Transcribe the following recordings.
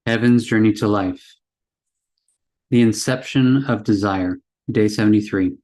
Heaven's Journey to Life. The Inception of Desire, Day 73.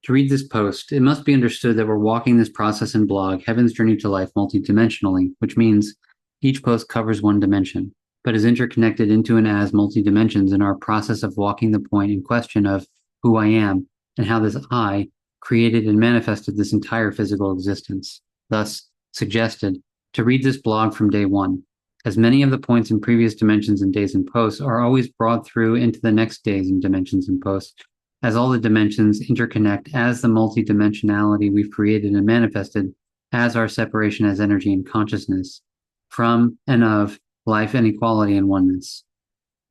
To read this post, it must be understood that we're walking this process and blog, Heaven's Journey to Life, multidimensionally, which means each post covers one dimension, but is interconnected into and as multi-dimensions in our process of walking the point in question of who I am and how this I created and manifested this entire physical existence. Thus, suggested to read this blog from day one, as many of the points in previous dimensions and days and posts are always brought through into the next days and dimensions and posts, as all the dimensions interconnect as the multidimensionality we've created and manifested as our separation as energy and consciousness from and of life and equality and oneness.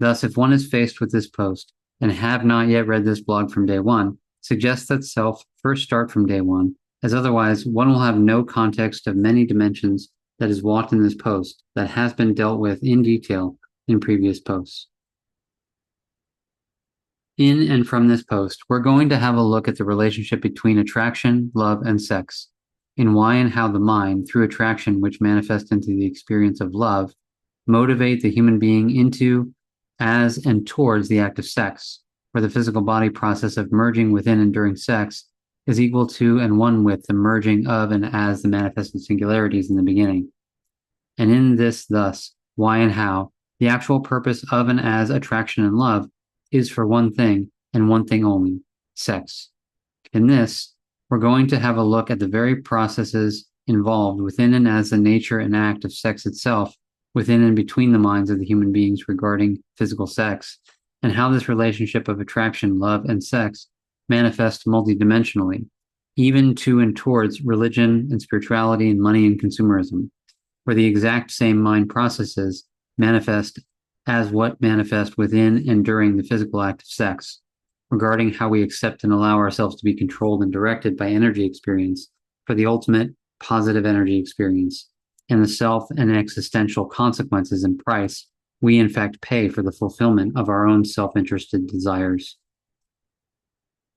Thus, if one is faced with this post and have not yet read this blog from day one, suggest that self first start from day one, as otherwise one will have no context of many dimensions that is walked in this post that has been dealt with in detail in previous posts. In and from this post, we're going to have a look at the relationship between attraction, love, and sex, in why and how the mind, through attraction which manifests into the experience of love, motivate the human being into, as, and towards the act of sex, where the physical body process of merging within and during sex is equal to and one with the merging of and as the manifested singularities in the beginning. And in this, thus, why and how, the actual purpose of and as attraction and love is for one thing and one thing only, sex. In this, we're going to have a look at the very processes involved within and as the nature and act of sex itself, within and between the minds of the human beings regarding physical sex, and how this relationship of attraction, love, and sex manifests multidimensionally, even to and towards religion and spirituality and money and consumerism, where the exact same mind processes manifest as what manifest within and during the physical act of sex, regarding how we accept and allow ourselves to be controlled and directed by energy experience for the ultimate positive energy experience, and the self and existential consequences and price we in fact pay for the fulfillment of our own self-interested desires.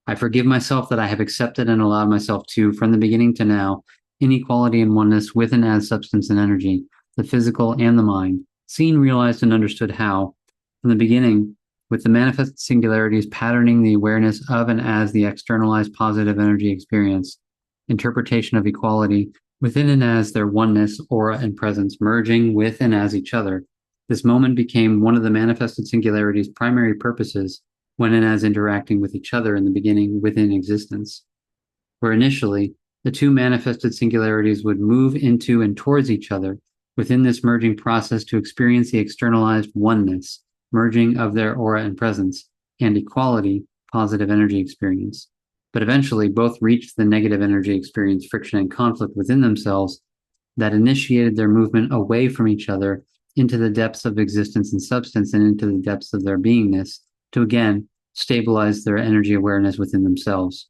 I forgive myself that I have accepted and allowed myself to, from the beginning to now, inequality and oneness with and as substance and energy, the physical and the mind, seen, realized, and understood how, from the beginning, with the manifest singularities patterning the awareness of and as the externalized positive energy experience, interpretation of equality within and as their oneness, aura, and presence merging with and as each other, this moment became one of the manifested singularities' primary purposes when and as interacting with each other in the beginning within existence, where initially the two manifested singularities would move into and towards each other within this merging process to experience the externalized oneness, merging of their aura and presence, and equality, positive energy experience. But eventually both reached the negative energy experience, friction, and conflict within themselves that initiated their movement away from each other into the depths of existence and substance and into the depths of their beingness to again stabilize their energy awareness within themselves.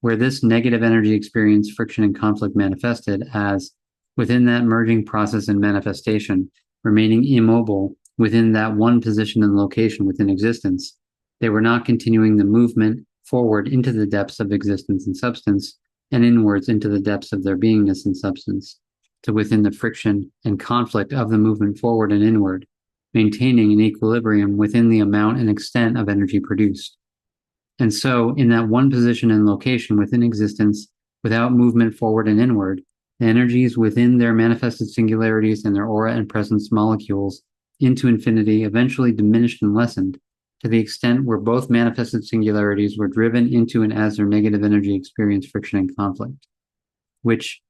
Where this negative energy experience, friction, and conflict manifested as within that merging process and manifestation, remaining immobile within that one position and location within existence, they were not continuing the movement forward into the depths of existence and substance and inwards into the depths of their beingness and substance, to within the friction and conflict of the movement forward and inward, maintaining an equilibrium within the amount and extent of energy produced. And so, in that one position and location within existence, without movement forward and inward, the energies within their manifested singularities and their aura and presence molecules into infinity eventually diminished and lessened to the extent where both manifested singularities were driven into and as their negative energy experience, friction, and conflict, which,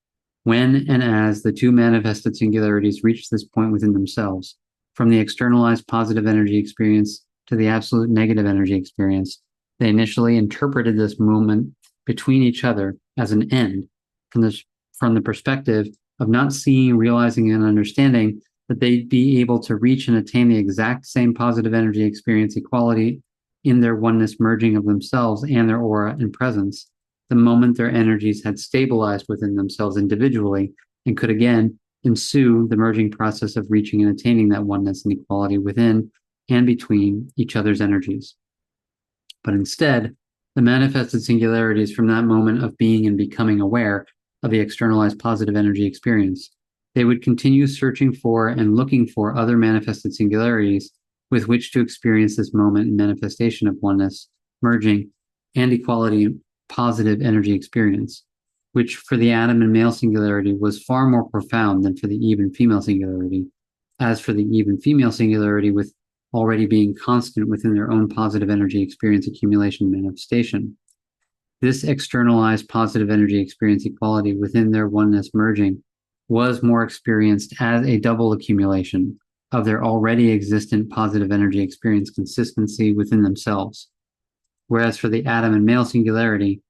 when and as the two manifested singularities reached this point within themselves, from the externalized positive energy experience to the absolute negative energy experience, they initially interpreted this movement between each other as an end from the perspective of not seeing, realizing, and understanding that they'd be able to reach and attain the exact same positive energy experience equality in their oneness merging of themselves and their aura and presence the moment their energies had stabilized within themselves individually and could again ensue the merging process of reaching and attaining that oneness and equality within and between each other's energies. But instead, the manifested singularities from that moment of being and becoming aware of the externalized positive energy experience. They would continue searching for and looking for other manifested singularities with which to experience this moment and manifestation of oneness, merging, and equality positive energy experience, which for the Adam and male singularity was far more profound than for the Eve and female singularity. As for the Eve and female singularity, with already being constant within their own positive energy experience accumulation manifestation, this externalized positive energy experience equality within their oneness merging was more experienced as a double accumulation of their already existent positive energy experience consistency within themselves. Whereas for the Adam and male singularity,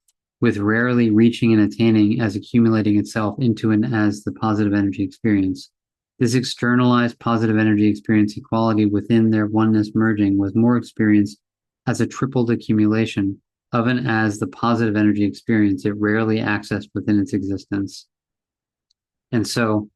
with rarely reaching and attaining as accumulating itself into and as the positive energy experience, this externalized positive energy experience equality within their oneness merging was more experienced as a tripled accumulation of and as the positive energy experience it rarely accessed within its existence. And so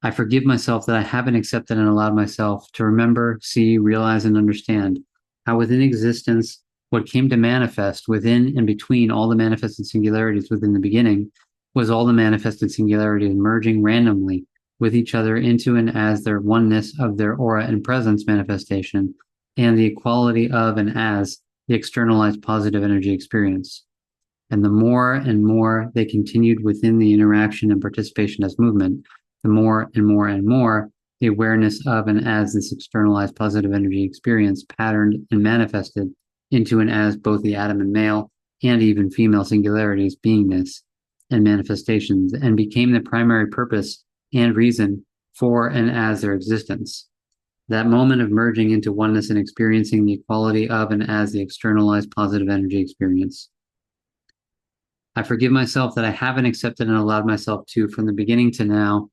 I forgive myself that I haven't accepted and allowed myself to remember, see, realize, and understand how within existence, what came to manifest within and between all the manifested singularities within the beginning was all the manifested singularities merging randomly with each other into and as their oneness of their aura and presence manifestation and the equality of and as the externalized positive energy experience. And the more and more they continued within the interaction and participation as movement, the more and more and more the awareness of and as this externalized positive energy experience patterned and manifested into and as both the Adam and male and even female singularities, beingness, and manifestations, and became the primary purpose and reason for and as their existence. That moment of merging into oneness and experiencing the equality of and as the externalized positive energy experience. I forgive myself that I haven't accepted and allowed myself to, from the beginning to now,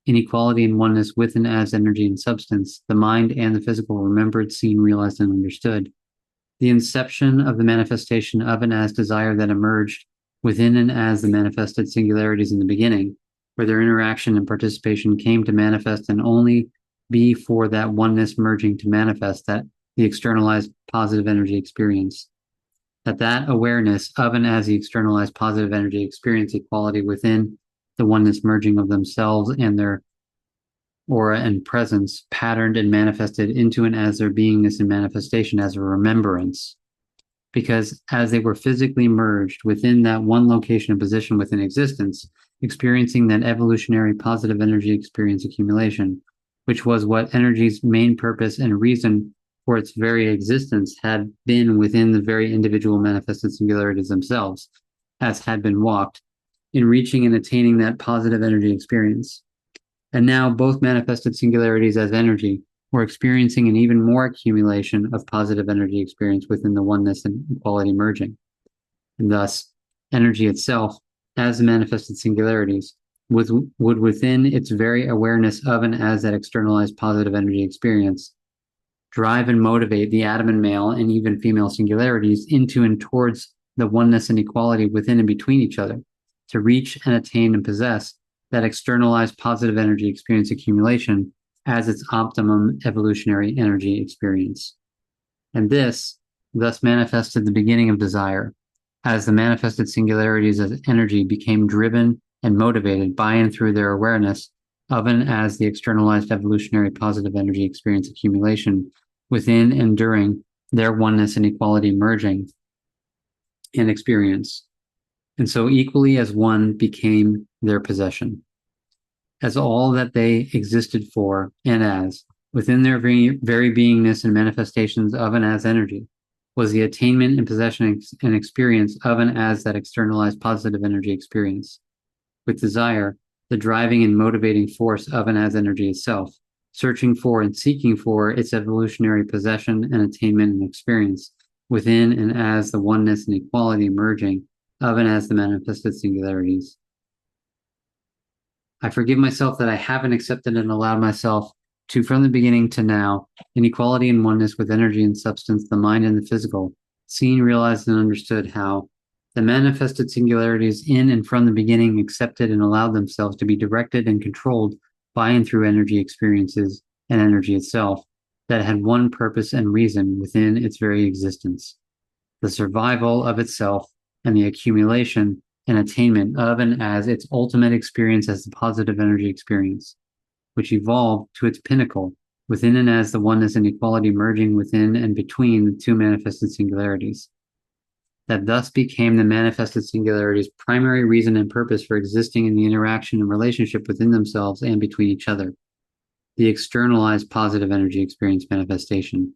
in equality and oneness with and as energy and substance, the mind and the physical remembered, seen, realized, and understood. The inception of the manifestation of and as desire that emerged within and as the manifested singularities in the beginning, where their interaction and participation came to manifest and only be for that oneness merging to manifest that the externalized positive energy experience. That awareness of and as the externalized positive energy experience equality within the oneness merging of themselves and their aura and presence patterned and manifested into and as their beingness and manifestation as a remembrance. Because as they were physically merged within that one location and position within existence, experiencing that evolutionary positive energy experience accumulation, which was what energy's main purpose and reason for its very existence had been within the very individual manifested singularities themselves, as had been walked, in reaching and attaining that positive energy experience. And now both manifested singularities as energy were experiencing an even more accumulation of positive energy experience within the oneness and equality merging. And thus, energy itself, as the manifested singularities, would within its very awareness of and as that externalized positive energy experience, drive and motivate the Adam and male and even female singularities into and towards the oneness and equality within and between each other, to reach and attain and possess that externalized positive energy experience accumulation as its optimum evolutionary energy experience. And this thus manifested the beginning of desire, as the manifested singularities as energy became driven and motivated by and through their awareness of and as the externalized evolutionary positive energy experience accumulation within and during their oneness and equality merging and experience. And so equally as one became their possession, as all that they existed for and as, within their very beingness and manifestations of and as energy, was the attainment and possession and experience of and as that externalized positive energy experience. With desire, the driving and motivating force of and as energy itself, searching for and seeking for its evolutionary possession and attainment and experience within and as the oneness and equality merging of and as the manifested singularities. I forgive myself that I haven't accepted and allowed myself to, from the beginning to now, in equality and oneness with energy and substance, the mind and the physical, seen, realized, and understood how the manifested singularities in and from the beginning accepted and allowed themselves to be directed and controlled by and through energy experiences and energy itself that had one purpose and reason within its very existence, the survival of itself and the accumulation and attainment of and as its ultimate experience as the positive energy experience, which evolved to its pinnacle within and as the oneness and equality merging within and between the two manifested singularities. That thus became the manifested singularity's primary reason and purpose for existing in the interaction and relationship within themselves and between each other. The externalized positive energy experience manifestation,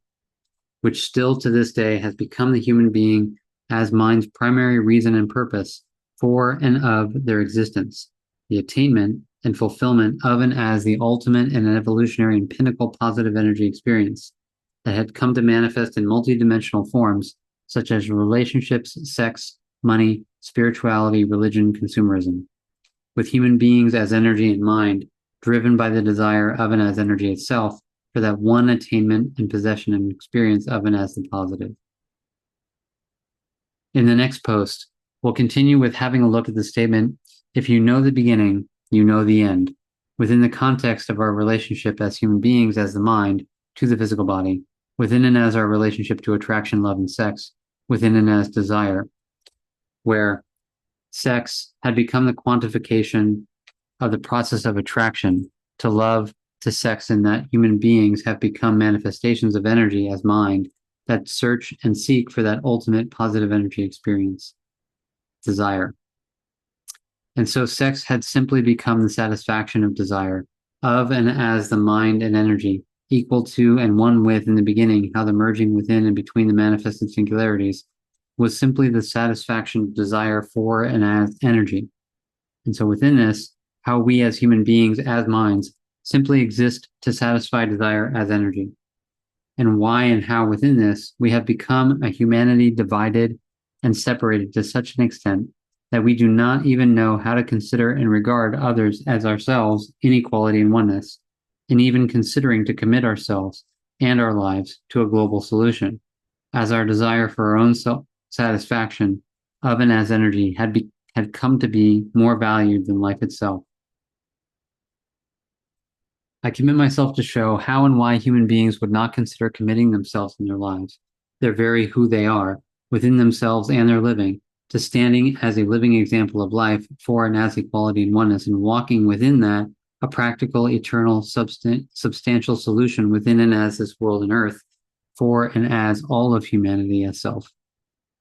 which still to this day has become the human being as mind's primary reason and purpose for and of their existence, the attainment and fulfillment of and as the ultimate and evolutionary and pinnacle positive energy experience that had come to manifest in multidimensional forms such as relationships, sex, money, spirituality, religion, consumerism, with human beings as energy and mind, driven by the desire of and as energy itself for that one attainment and possession and experience of and as the positive. In the next post, we'll continue with having a look at the statement, if you know the beginning, you know the end, within the context of our relationship as human beings as the mind to the physical body, within and as our relationship to attraction, love, and sex, within and as desire, where sex had become the quantification of the process of attraction to love, to sex, and that human beings have become manifestations of energy as mind that search and seek for that ultimate positive energy experience, desire. And so sex had simply become the satisfaction of desire, of and as the mind and energy, equal to and one with in the beginning, how the merging within and between the manifested singularities was simply the satisfaction of desire for and as energy. And so within this, how we as human beings, as minds, simply exist to satisfy desire as energy. And why and how within this, we have become a humanity divided and separated to such an extent that we do not even know how to consider and regard others as ourselves in equality and oneness, and even considering to commit ourselves and our lives to a global solution, as our desire for our own self-satisfaction of and as energy had come to be more valued than life itself. I commit myself to show how and why human beings would not consider committing themselves in their lives, their very who they are, within themselves and their living, to standing as a living example of life for and as equality and oneness, and walking within that a practical, eternal, substantial solution within and as this world and earth, for and as all of humanity as self,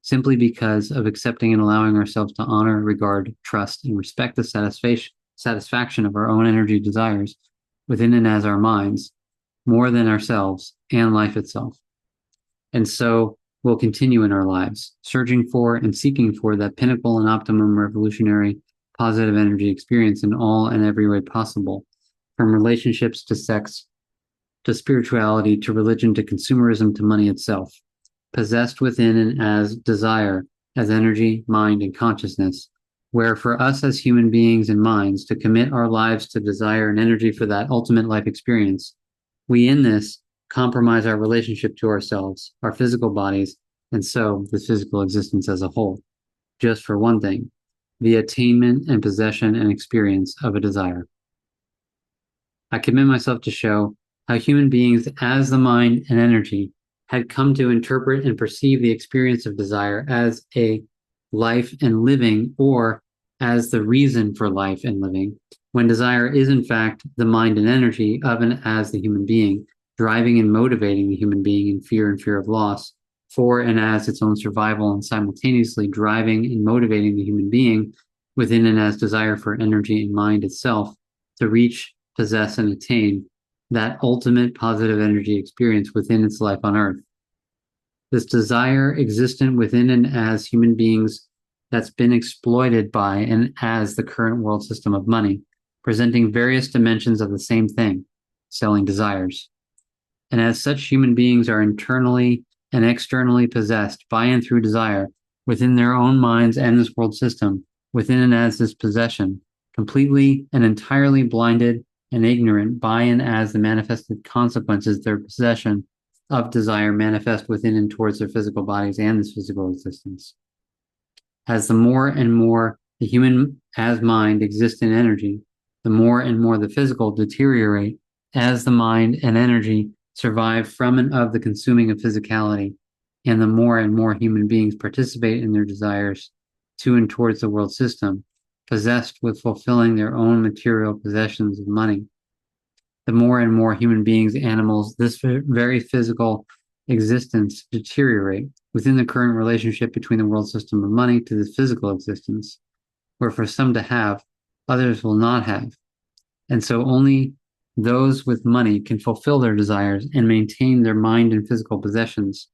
simply because of accepting and allowing ourselves to honor, regard, trust, and respect the satisfaction of our own energy desires within and as our minds, more than ourselves and life itself. And so we'll continue in our lives, searching for and seeking for that pinnacle and optimum revolutionary positive energy experience in all and every way possible, from relationships to sex, to spirituality, to religion, to consumerism, to money itself, possessed within and as desire, as energy, mind, and consciousness, where for us as human beings and minds to commit our lives to desire and energy for that ultimate life experience, we in this compromise our relationship to ourselves, our physical bodies, and so the physical existence as a whole, just for one thing, the attainment and possession and experience of a desire. I commit myself to show how human beings as the mind and energy had come to interpret and perceive the experience of desire as a life and living, or as the reason for life and living, when desire is in fact the mind and energy of and as the human being, driving and motivating the human being in fear and fear of loss, for and as its own survival, and simultaneously driving and motivating the human being within and as desire for energy and mind itself to reach, possess, and attain that ultimate positive energy experience within its life on earth. This desire existent within and as human beings that's been exploited by and as the current world system of money, presenting various dimensions of the same thing, selling desires. And as such, human beings are internally and externally possessed by and through desire within their own minds and this world system, within and as this possession, completely and entirely blinded and ignorant by and as the manifested consequences their possession of desire manifest within and towards their physical bodies and this physical existence. As the more and more the human as mind exists in energy, the more and more the physical deteriorate as the mind and energy survive from and of the consuming of physicality, and the more and more human beings participate in their desires to and towards the world system, possessed with fulfilling their own material possessions of money. The more and more human beings, animals, this very physical existence deteriorate within the current relationship between the world system of money to the physical existence, where for some to have, others will not have. And so only those with money can fulfill their desires and maintain their mind and physical possessions.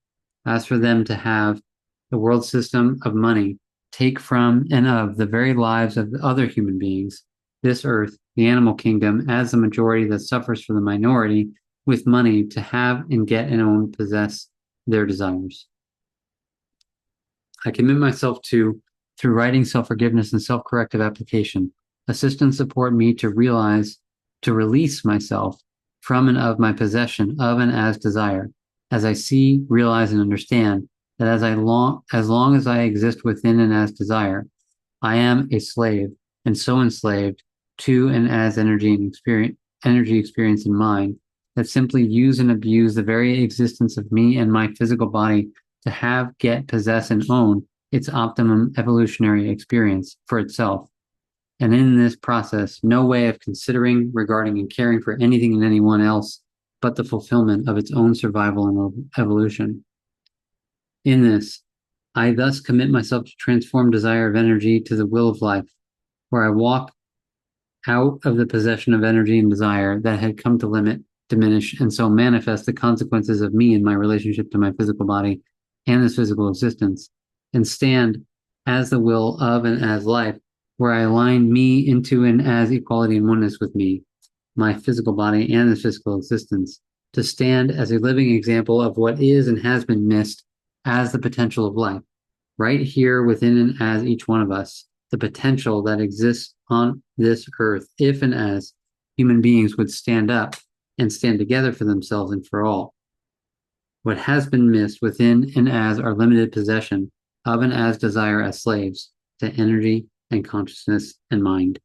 As for them to have, the world system of money take from and of the very lives of the other human beings, this earth, the animal kingdom, as the majority that suffers for the minority, with money to have and get and own, possess their desires. I commit myself to, through writing, self-forgiveness, and self-corrective application, assist and support me to release myself from and of my possession of and as desire, as I see, realize, and understand that as long as I exist within and as desire, I am a slave, and so enslaved to and as energy experience in mind, that simply use and abuse the very existence of me and my physical body to have, get, possess, and own its optimum evolutionary experience for itself. And in this process, no way of considering, regarding, and caring for anything and anyone else but the fulfillment of its own survival and evolution. In this, I thus commit myself to transform desire of energy to the will of life, where I walk out of the possession of energy and desire that had come to limit, diminish, and so manifest the consequences of me and my relationship to my physical body and this physical existence, and stand as the will of and as life, where I align me into and as equality and oneness with me, my physical body, and this physical existence, to stand as a living example of what is and has been missed as the potential of life, right here within and as each one of us, the potential that exists on this earth, if and as human beings would stand up and stand together for themselves and for all. What has been missed within and as our limited possession of and as desire as slaves to energy and consciousness and mind.